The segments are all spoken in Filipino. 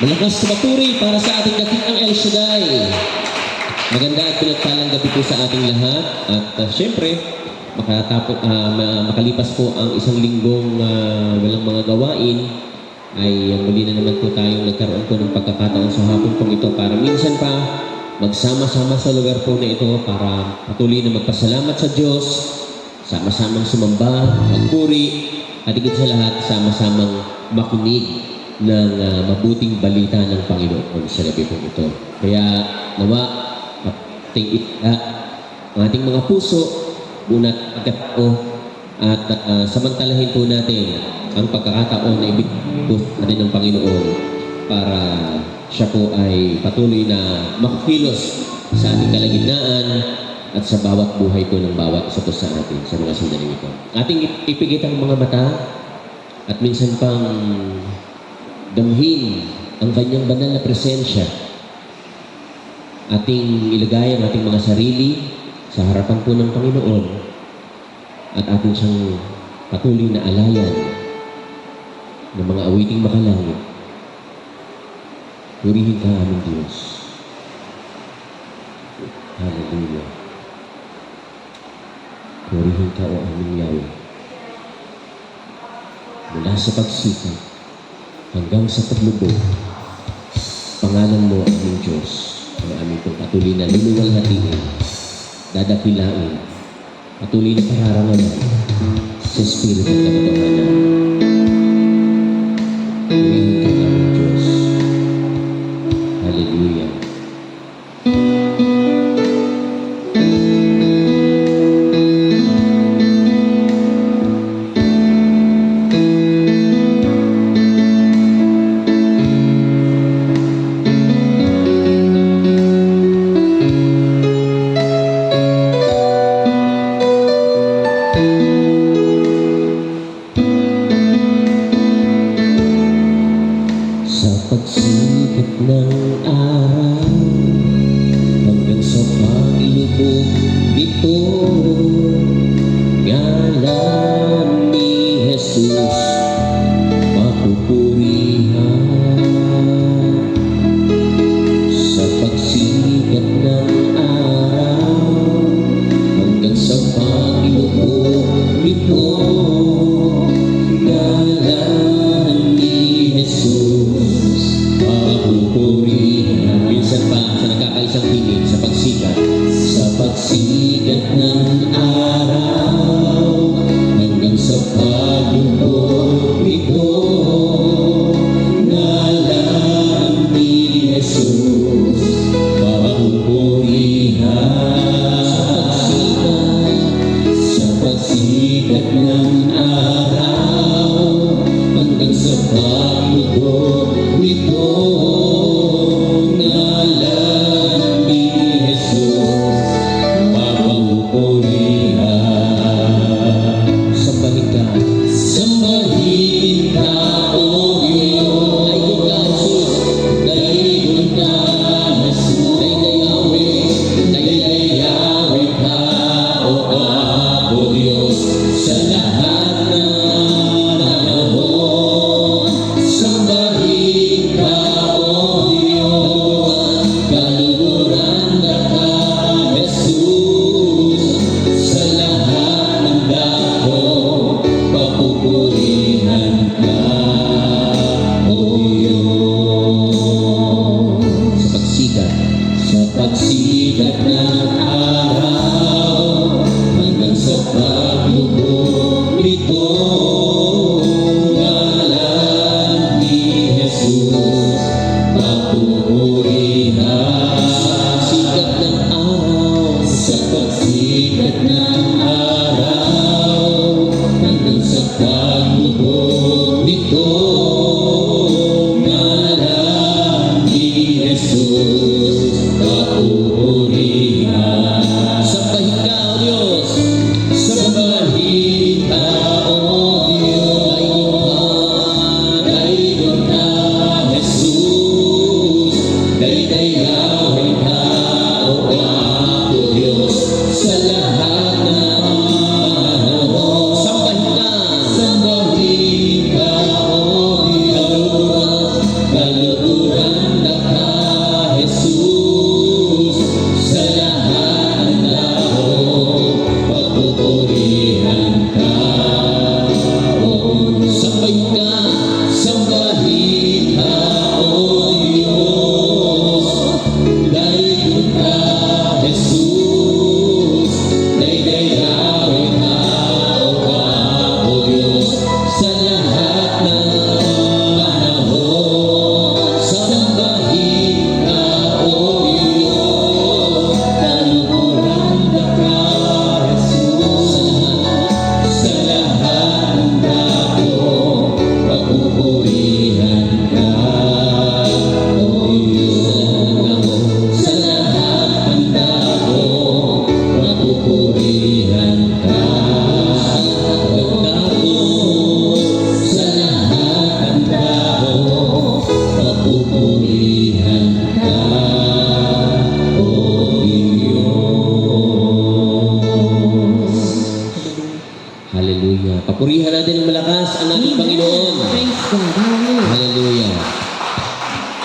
Malakas na papuri para sa ating dakilang El Shaddai. Maganda at pinagpalang gabi po sa ating lahat. At syempre, makalipas po ang isang linggong walang mga gawain, ay muli na naman po tayong nagkaroon po ng pagkakataon sa hapon pong ito para minsan pa magsama-sama sa lugar po na ito para patuloy na magpasalamat sa Diyos, sama-samang sumamba, magpuri, at higit sa lahat, sama-samang makinig ng mabuting balita ng Panginoon sa gabi po ito. Kaya nawa ang ating mga puso, bunat pagkatao at samantalahin po natin ang pagkakataon na ibigay po natin ng Panginoon para siya po ay patuloy na makikilos sa ating kalagitnaan at sa bawat buhay po ng bawat isa po sa atin sa mga sandaling ito. Ating ipigit ang mga mata at minsan pang damhin ang kanyang banal na presensya. Ating ilagay ang ating mga sarili sa harapan po ng Panginoon at ating siyang patuloy na alayan ng mga awiting makalangit. Purihin ka aming Diyos. Hallelujah. Purihin ka o aming Yahweh. Mula sa pagsikat hanggang sa paglubog, pangalan mo aming Diyos, ang aming pong patuloy na luluwalhatiin, dadakilain, patuloy na pararangalan sa Espiritu at katotohanan. Purihin ka aming Diyos. Hallelujah. Sa pagsikat ng araw hanggang sa paglubog nito, ngalan ni Jesus mapupurihan. Sa pagsikat ng araw hanggang sa paglubog nito, ngalan ni Jesus mapupurihan. Minsan pa sa nagkakaisang piling sa pagsikat ng araw hanggang sa paglubog nito, ngalan ni Jesus mapupurihan. Sa pagsikat ng araw hanggang sa paglubog nito, ngalan ni Jesus mapupurihan. Sambahin ka, O Diyos. Daigod ka, Jesus. Daydayawe ka, O Apo Diyos, sa lahat ng panahon. Sambahin ka, O Diyos, kaluguran ka, Jesus, sa lahat ng dako, papupurihan ka, O Diyos. Sa pagsikat ng araw hanggang sa paglubog nito, ngalan ni Jesus mapupurihan. Sa pagsikat ng araw hanggang sa paglubog nito, ngalan ni Jesus mapupurihan. Sambahin ka, O Diyos. Sambahin ka, O Diyos. Daigod ka, Jesus.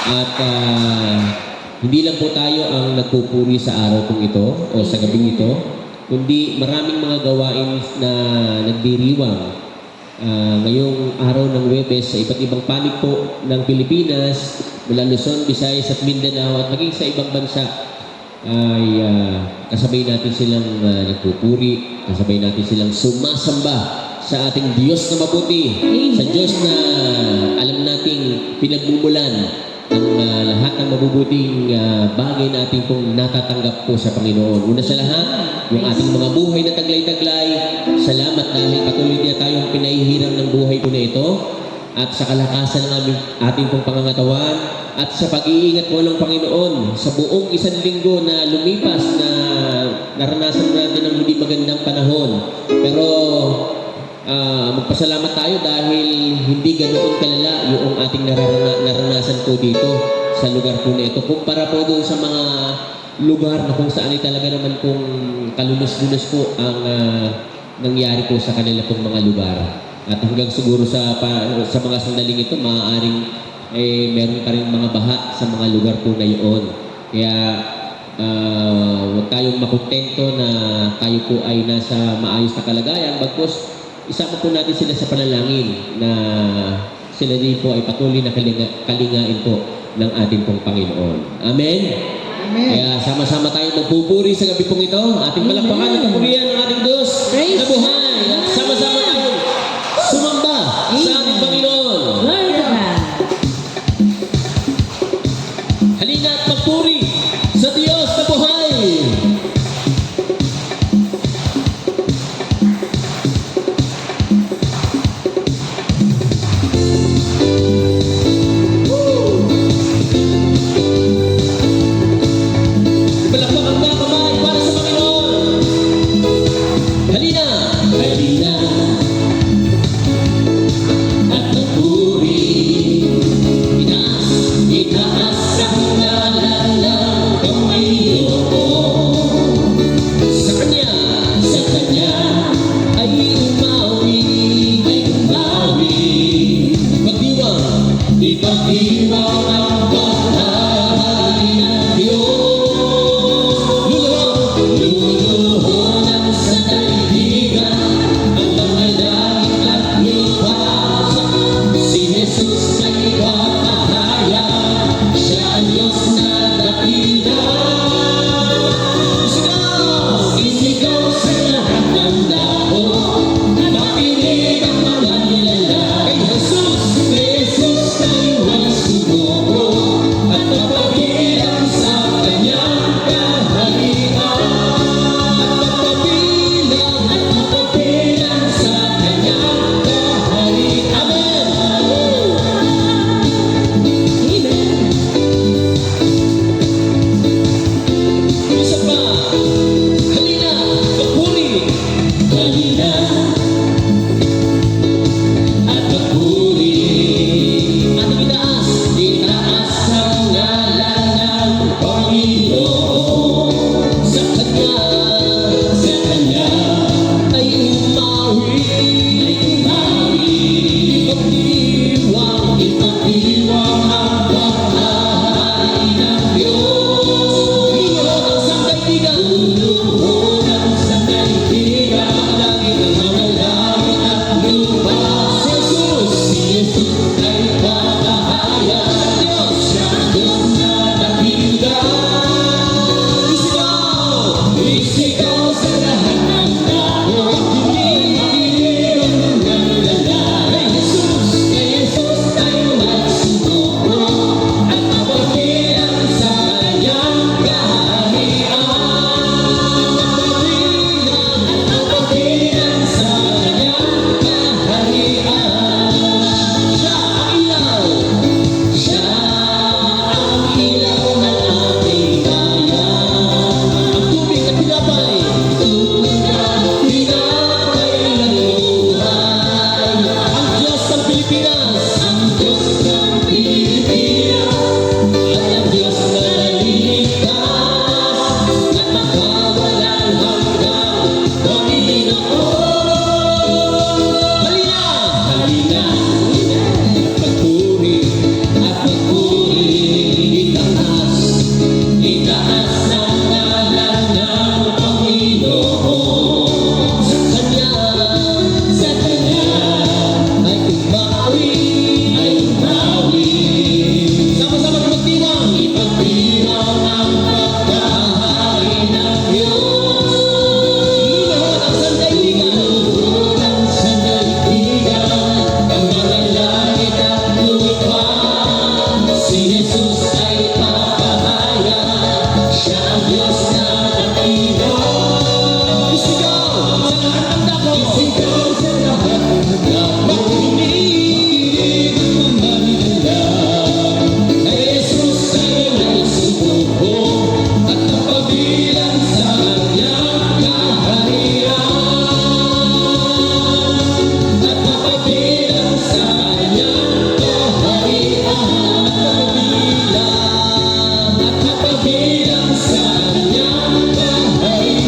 At hindi lang po tayo ang nagpupuri sa araw pong ito o sa gabing ito, kundi maraming mga gawain na nagdiriwang ngayong araw ng Huwebes sa iba't ibang panig po ng Pilipinas, mula Luzon, Visayas at Mindanao at maging sa ibang bansa ay kasabay natin silang nagpupuri, kasabay natin silang sumasamba sa ating Diyos na mabuti, sa Diyos na alam nating pinagmumulan ng lahat ng mabubuting bagay na ating pong natatanggap po sa Panginoon. Una sa lahat, yung ating mga buhay na taglay-taglay, salamat dahil patuloy na tayong pinahihirang ng buhay po na ito at sa kalakasan ng ating pong pangangatawan at sa pag-iingat po ng Panginoon sa buong isang linggo na lumipas na naranasan natin ng hindi magandang panahon. Pero magpasalamat tayo dahil hindi ganoon kalala yung ating naranasan po dito sa lugar po na ito. Kumpara po doon sa mga lugar na kung saan ay talaga naman pong kalunos-lunos po ang nangyari po sa kanila pong mga lugar. At hanggang siguro sa mga sandaling ito, maaaring meron pa rin mga baha sa mga lugar po na iyon. Kaya huwag tayong makontento na tayo po ay nasa maayos na kalagayan. Bagkus, isama po natin sila sa panalangin na sila din po ay patuloy na kalingain po ng ating pong Panginoon. Amen? Amen. Kaya sama-sama tayo magpupuri sa gabi pong ito. Ating palakpakan at kapurihan ng ating Diyos na buhay. At sama-sama tayo sumamba sa ating Panginoon. Glory to God. Halina at magpuri sa Diyos na buhay. Palakpakan ba kamay para sa Panginoon? Halina! Halina! Si Jesus ay papahaya, siya ang Diyos na datino. Isigaw sa lahat ng dako, isigaw sa lahat ng dako, makinig at manalangin. Na Jesus ay nagsubok at napabilang sa kanyang kaharian. At napabilang sa kanyang kaharian. At napabilang sa kanyang kaharian.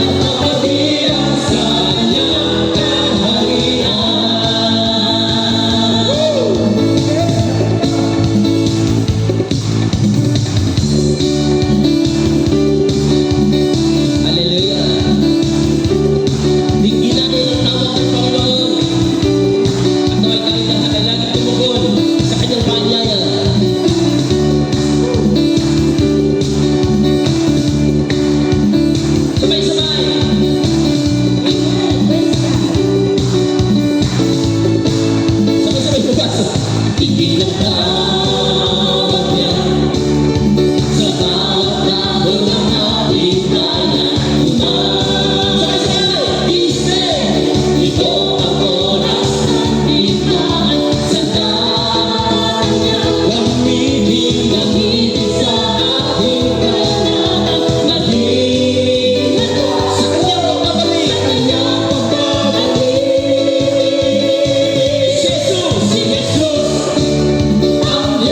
At napabilang sa kanyang kaharian. Hallelujah. Tingin natin ang tawag ng Panginoon. At ay tayo na laging tumugon sa kanyang paanyaya. Sabay-sabay. Sabay-sabay bukas. Tingin ang tawag niya sa bawat dahon ng ating bayan. Sabay-sabay. Gising. Ito ang oras ng biglaan sa dagat niya. Gamitin natin sa ating kailangan. Maging sa kanyang pagbabalik. Sa kanyang pagbabalik. Si Jesus, ang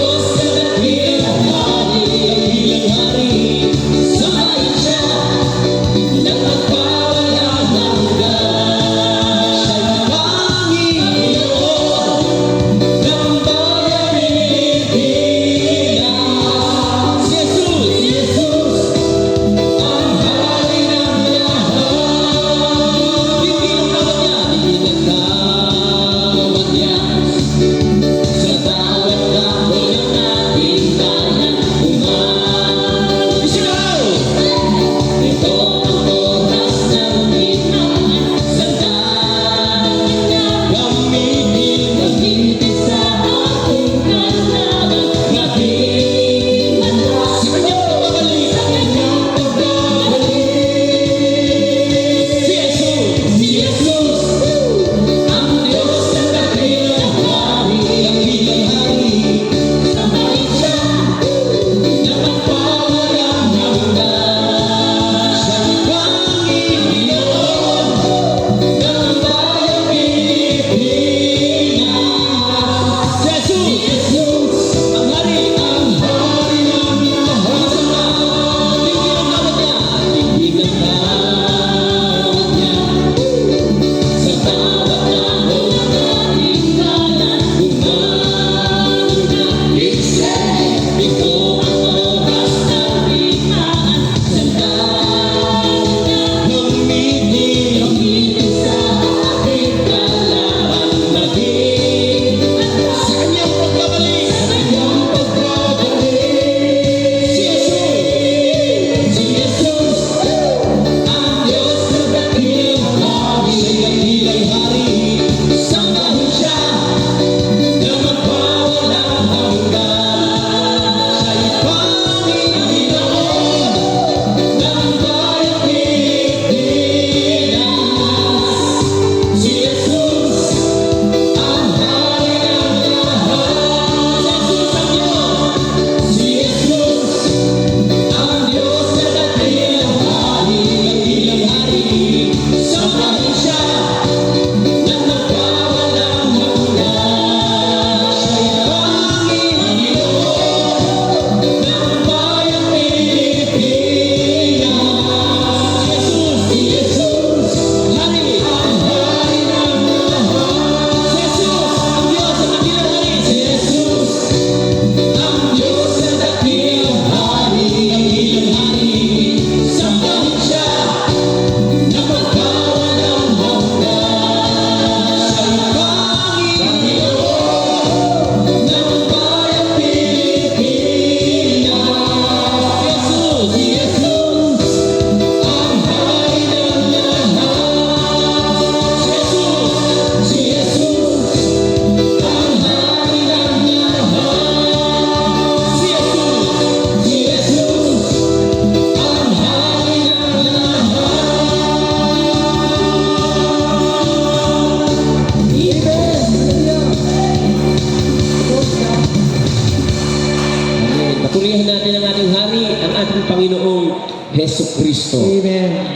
Papurihan natin ang ating hari, ang ating Panginoong Heso Kristo. Amen.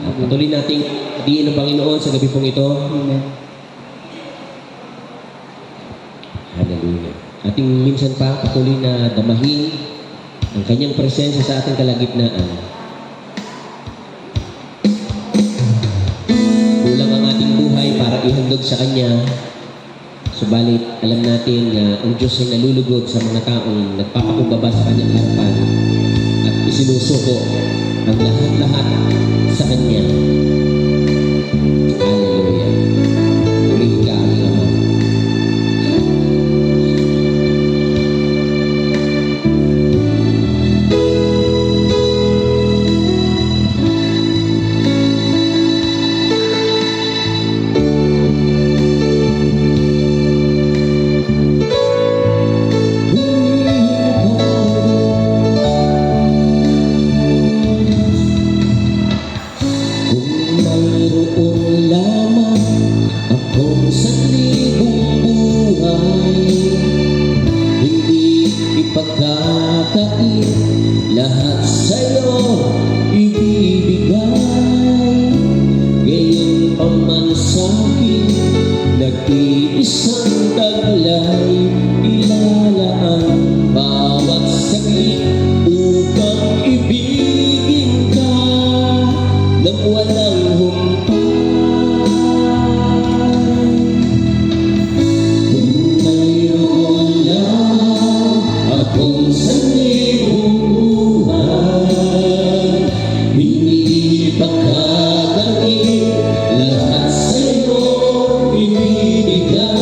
At patuloy nating diin ng Panginoon sa gabi pong ito. Amen. Hallelujah. Ating minsan pa patuloy na damahin ang kanyang presensya sa ating kalagitnaan. Kulang ang ating buhay para ihandog sa Kanya. Subalit, alam natin na ang Diyos ay nalulugod sa mga taong nagpapakumbaba sa Kanyang harapan at isinusuko ang lahat-lahat sa Kanya. Hallelujah. Purihin ka, aming Ama. Lahat sa'yo ibibigay. Ngayon pa man sa'kin nag-iisang taglay, ilalaan bawat saglit upang ibigin ka nang walang humpay. Kung mayroon lang akong sanibong hindi pagkakait, lahat sa'yo ibibigay.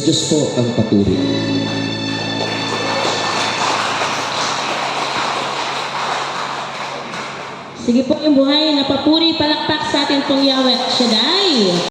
Sa Diyos po ang papuri. Sige po yung buhay na papuri, palakpak sa atin pong Yahweh Shaddai.